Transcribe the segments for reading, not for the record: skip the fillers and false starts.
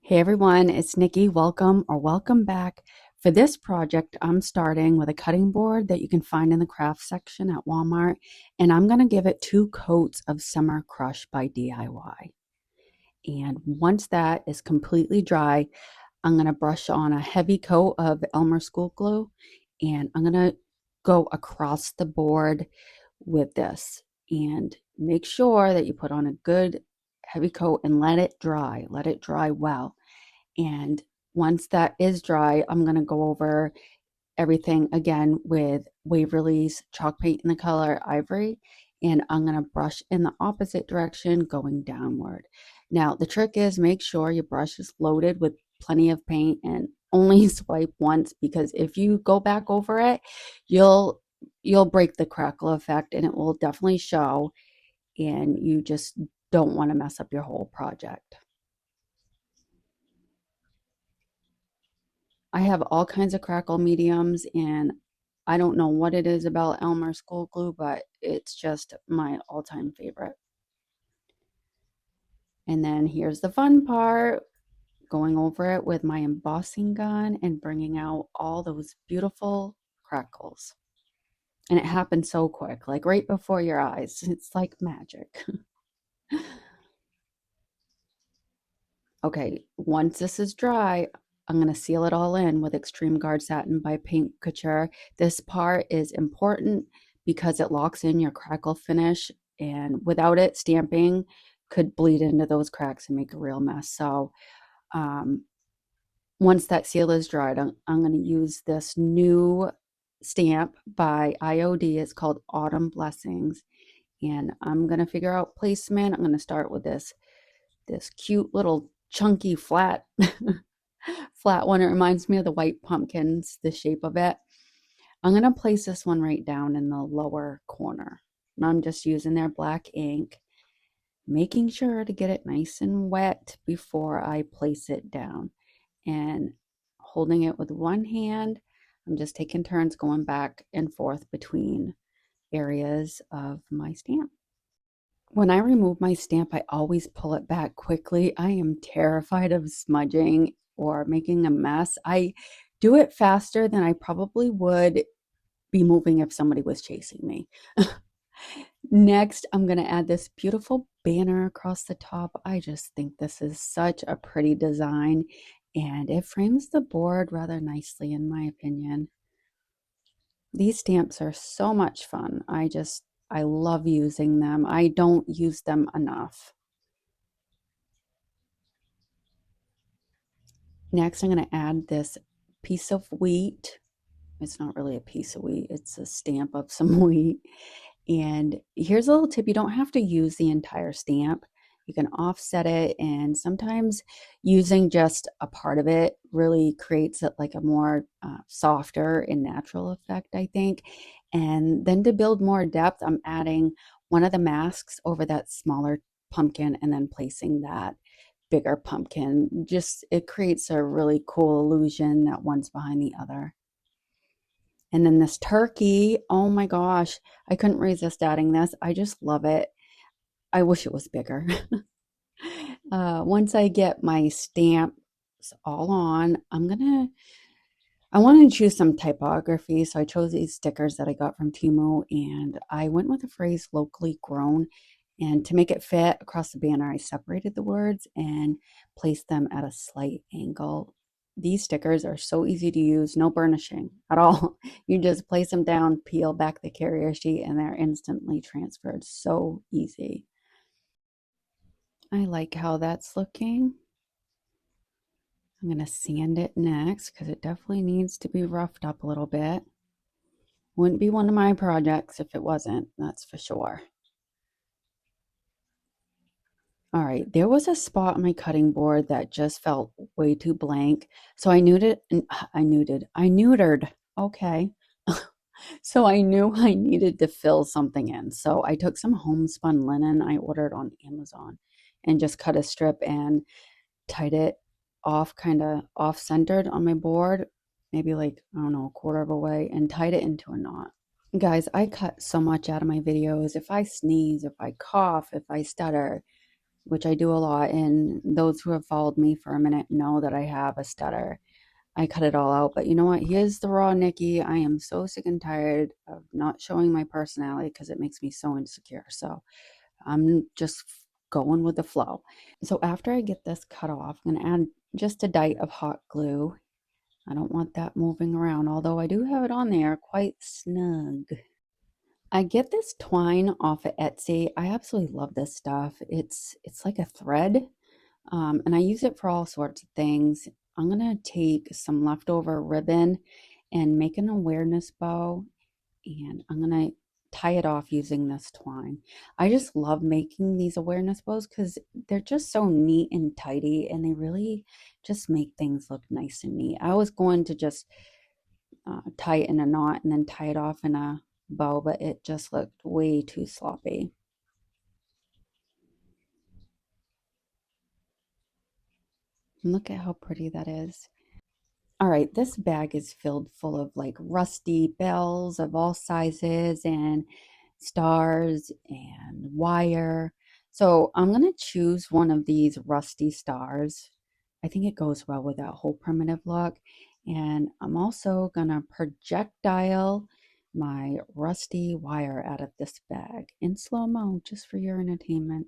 Hey everyone, it's Nikki. Welcome back. For this project, I'm starting with a cutting board that you can find in the craft section at Walmart, and I'm going to give it 2 coats of Summer Crush by DIY. And once that is completely dry, I'm going to brush on a heavy coat of Elmer school glue, and I'm going to go across the board with this. And make sure that you put on a good heavy coat and let it dry. Let it dry well. And once that is dry, I'm going to go over everything again with Waverly's chalk paint in the color Ivory. And I'm going to brush in the opposite direction going downward. Now, the trick is make sure your brush is loaded with plenty of paint and only swipe once, because if you go back over it, you'll break the crackle effect and it will definitely show, and you just don't want to mess up your whole project. I have all kinds of crackle mediums, and I don't know what it is about Elmer's Gold Glue, but it's just my all-time favorite. And then here's the fun part, going over it with my embossing gun and bringing out all those beautiful crackles. And it happened so quick, like right before your eyes. It's like magic. Okay, once this is dry, I'm going to seal it all in with Extreme Guard Satin by Paint Couture. This part is important because it locks in your crackle finish, and without it, stamping could bleed into those cracks and make a real mess. So once that seal is dried, I'm going to use this new stamp by IOD. It's called Autumn Blessings, and I'm going to figure out placement. I'm going to start with this cute little chunky flat one. It reminds me of the white pumpkins, the shape of it. I'm going to place this one right down in the lower corner, and I'm just using their black ink, making sure to get it nice and wet before I place it down, and holding it with one hand. I'm just taking turns going back and forth between areas of my stamp. When I remove my stamp, I always pull it back quickly. I am terrified of smudging or making a mess. I do it faster than I probably would be moving if somebody was chasing me. Next, I'm going to add this beautiful banner across the top. I just think this is such a pretty design, and it frames the board rather nicely, in my opinion. These stamps are so much fun. I love using them. I don't use them enough. Next, I'm going to add this piece of wheat. It's not really a piece of wheat, it's a stamp of some wheat. And here's a little tip: you don't have to use the entire stamp. You can offset it, and sometimes using just a part of it really creates it like a more softer and natural effect, I think. And then to build more depth, I'm adding one of the masks over that smaller pumpkin and then placing that bigger pumpkin. Just, it creates a really cool illusion that one's behind the other. And then this turkey, oh my gosh, I couldn't resist adding this. I just love it. I wish it was bigger. Once I get my stamps all on, I wanted to choose some typography, so I chose these stickers that I got from Temu, and I went with the phrase locally grown. And to make it fit across the banner, I separated the words and placed them at a slight angle. These stickers are so easy to use, no burnishing at all. You just place them down, peel back the carrier sheet, and they're instantly transferred. So easy. I like how that's looking. I'm going to sand it next because it definitely needs to be roughed up a little bit. Wouldn't be one of my projects if it wasn't, that's for sure. All right, there was a spot on my cutting board that just felt way too blank. So I neutered. Okay. So I knew I needed to fill something in. So I took some homespun linen I ordered on Amazon and just cut a strip and tied it off, kind of off-centered on my board, maybe like, I don't know, a quarter of a way, and tied it into a knot. Guys, I cut so much out of my videos. If I sneeze, if I cough, if I stutter, which I do a lot. And those who have followed me for a minute know that I have a stutter. I cut it all out. But you know what? Here's the raw Nikki. I am so sick and tired of not showing my personality because it makes me so insecure. So I'm just going with the flow. So after I get this cut off, I'm going to add just a dite of hot glue. I don't want that moving around, although I do have it on there quite snug. I get this twine off of Etsy. I absolutely love this stuff. It's like a thread, and I use it for all sorts of things. I'm gonna take some leftover ribbon and make an awareness bow, and I'm gonna tie it off using this twine. I just love making these awareness bows because they're just so neat and tidy, and they really just make things look nice and neat. I was going to just tie it in a knot and then tie it off in a bow, but it just looked way too sloppy. Look at how pretty that is. All right, this bag is filled full of like rusty bells of all sizes and stars and wire. So I'm going to choose one of these rusty stars. I think it goes well with that whole primitive look. And I'm also going to projectile my rusty wire out of this bag in slow-mo just for your entertainment.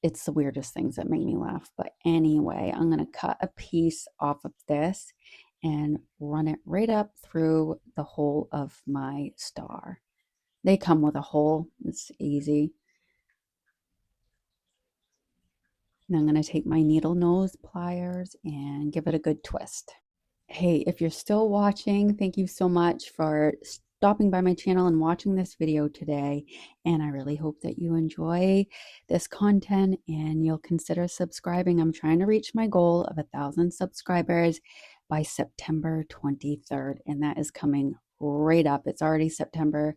It's the weirdest things that make me laugh. But anyway, I'm going to cut a piece off of this and run it right up through the hole of my star. They come with a hole. It's easy. And I'm going to take my needle nose pliers and give it a good twist. Hey, if you're still watching, thank you so much for stopping by my channel and watching this video today. And I really hope that you enjoy this content and you'll consider subscribing. I'm trying to reach my goal of 1,000 subscribers by September 23rd, and that is coming right up. It's already September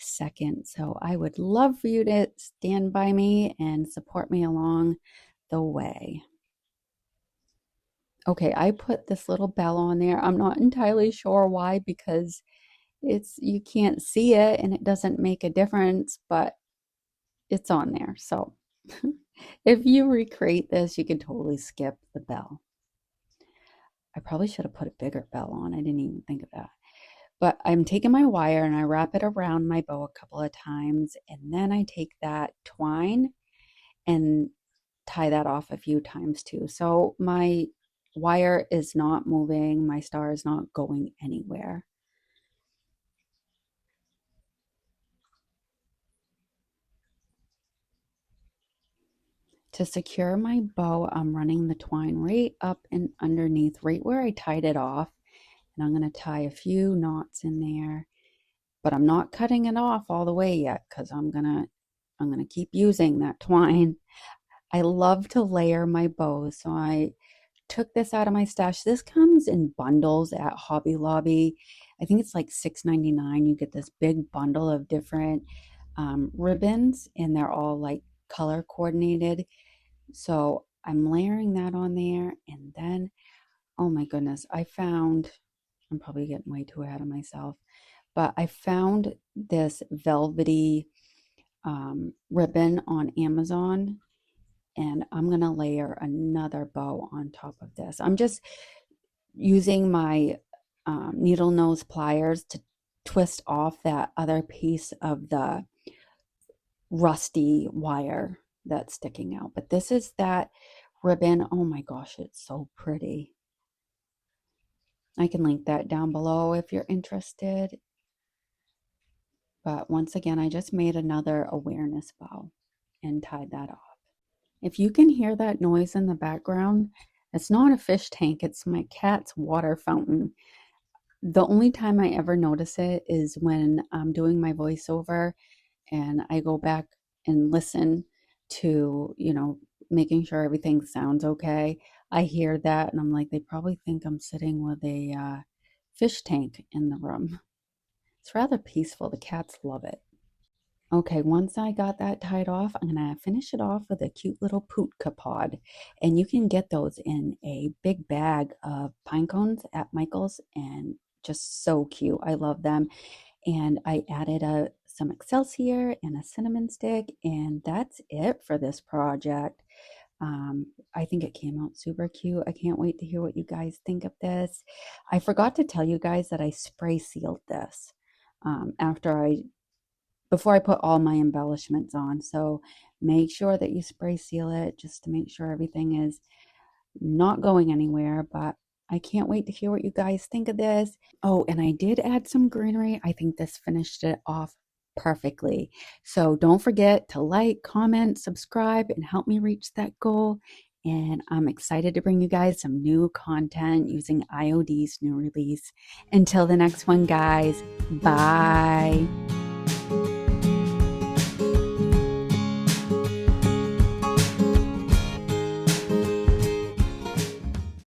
2nd. So I would love for you to stand by me and support me along the way. Okay, I put this little bell on there. I'm not entirely sure why, because you can't see it and it doesn't make a difference, but it's on there. So if you recreate this, you can totally skip the bell. I probably should have put a bigger bell on. I didn't even think of that. But I'm taking my wire and I wrap it around my bow a couple of times, and then I take that twine and tie that off a few times too. So my wire is not moving, my star is not going anywhere. To secure my bow, I'm running the twine right up and underneath, right where I tied it off. And I'm going to tie a few knots in there, but I'm not cutting it off all the way yet because I'm going to keep using that twine. I love to layer my bows, so I took this out of my stash. This comes in bundles at Hobby Lobby. I think it's like $6.99. You get this big bundle of different ribbons, and they're all like color coordinated. So I'm layering that on there, and then, oh my goodness, I'm probably getting way too ahead of myself, but I found this velvety ribbon on Amazon, and I'm going to layer another bow on top of this. I'm just using my needle nose pliers to twist off that other piece of the rusty wire that's sticking out. But this is that ribbon. Oh my gosh, it's so pretty. I can link that down below if you're interested. But once again, I just made another awareness bow and tied that off. If you can hear that noise in the background, it's not a fish tank, it's my cat's water fountain. The only time I ever notice it is when I'm doing my voiceover and I go back and listen to, making sure everything sounds okay. I hear that and I'm like, they probably think I'm sitting with a fish tank in the room. It's rather peaceful. The cats love it. Okay, once I got that tied off, I'm going to finish it off with a cute little putka pod. And you can get those in a big bag of pine cones at Michael's, and just so cute. I love them. And I added some Excelsior and a cinnamon stick, and that's it for this project. I think it came out super cute. I can't wait to hear what you guys think of this. I forgot to tell you guys that I spray sealed this before I put all my embellishments on. So make sure that you spray seal it just to make sure everything is not going anywhere. But I can't wait to hear what you guys think of this. Oh, and I did add some greenery. I think this finished it off perfectly. So don't forget to like, comment, subscribe, and help me reach that goal. And I'm excited to bring you guys some new content using IOD's new release. Until the next one, guys, bye.